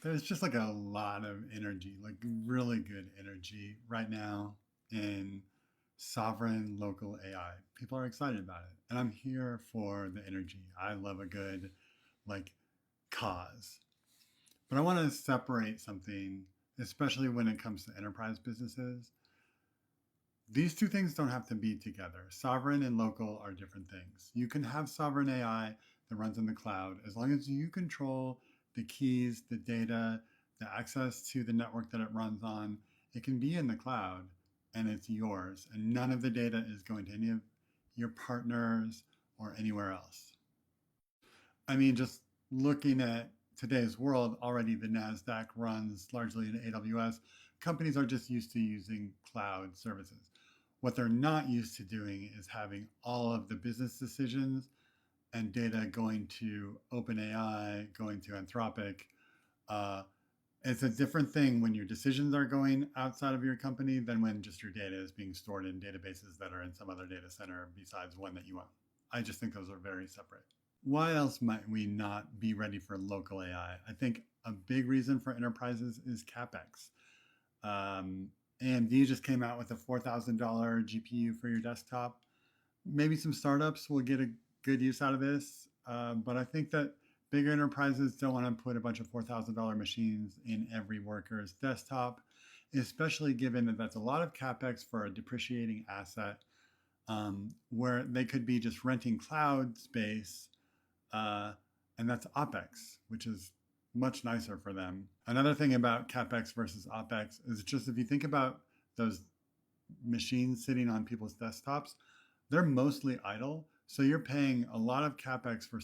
There's just like a lot of energy, like really good energy right now in sovereign local AI. People are excited about it. And I'm here for the energy. I love a good like cause. But I want to separate something, especially when it comes to enterprise businesses. These two things don't have to be together. Sovereign and local are different things. You can have sovereign AI that runs in the cloud as long as you control the keys, the data, the access to the network that it runs on. It can be in the cloud and it's yours, and none of the data is going to any of your partners or anywhere else. I mean, just looking at today's world, already the NASDAQ runs largely in AWS. Companies are just used to using cloud services. What they're not used to doing is having all of the business decisions and data going to OpenAI, going to Anthropic. Uh, it's a different thing when your decisions are going outside of your company than when just your data is being stored in databases that are in some other data center besides one that you own. I just think those are very separate. Why else might we not be ready for local AI? I think a big reason for enterprises is CapEx. AMD just came out with a $4,000 GPU for your desktop. Maybe some startups will get a good use out of this, but I think that bigger enterprises don't want to put a bunch of $4,000 machines in every worker's desktop, especially given that that's a lot of CapEx for a depreciating asset, where they could be just renting cloud space, uh, and that's OpEx, which is much nicer for them. Another thing about CapEx versus OpEx is just if you think about those machines sitting on people's desktops, they're mostly idle. So you're paying a lot of CapEx for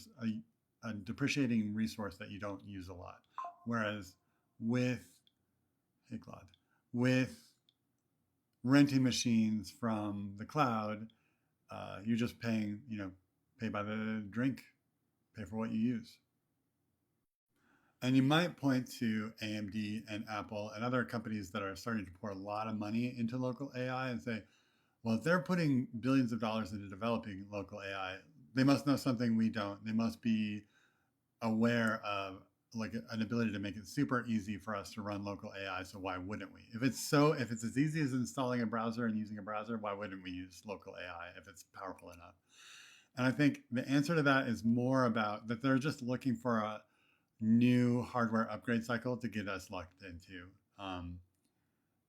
a depreciating resource that you don't use a lot. Whereas with, hey Claude, with renting machines from the cloud, you're just paying, pay by the drink, pay for what you use. And you might point to AMD and Apple and other companies that are starting to pour a lot of money into local AI and say, well, if they're putting billions of dollars into developing local AI, they must know something we don't. They must be aware of like an ability to make it super easy for us to run local AI. So why wouldn't we? If it's as easy as installing a browser and using a browser, why wouldn't we use local AI if it's powerful enough? And I think the answer to that is more about that they're just looking for a new hardware upgrade cycle to get us locked into.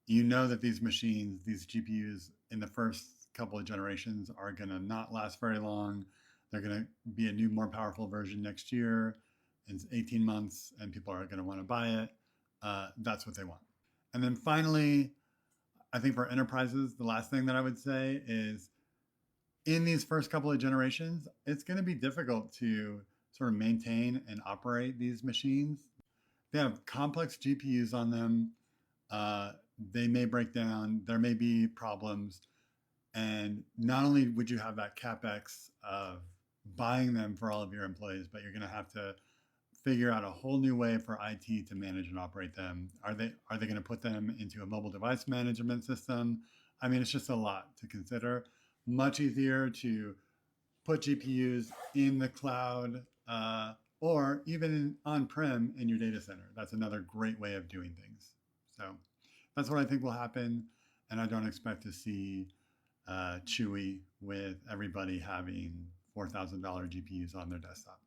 You know that these machines, these GPUs in the first couple of generations are going to not last very long. They're going to be a new, more powerful version next year in 18 months, and people are going to want to buy it. That's what they want. And then finally, I think for enterprises, the last thing that I would say is in these first couple of generations, it's going to be difficult to sort of maintain and operate these machines. They have complex GPUs on them. They may break down. There may be problems. And not only would you have that CapEx of buying them for all of your employees, but you're going to have to figure out a whole new way for IT to manage and operate them. Are they going to put them into a mobile device management system? I mean, it's just a lot to consider. Much easier to put GPUs in the cloud, or even on-prem in your data center. That's another great way of doing things. So that's what I think will happen. And I don't expect to see Chewy with everybody having $4,000 GPUs on their desktop.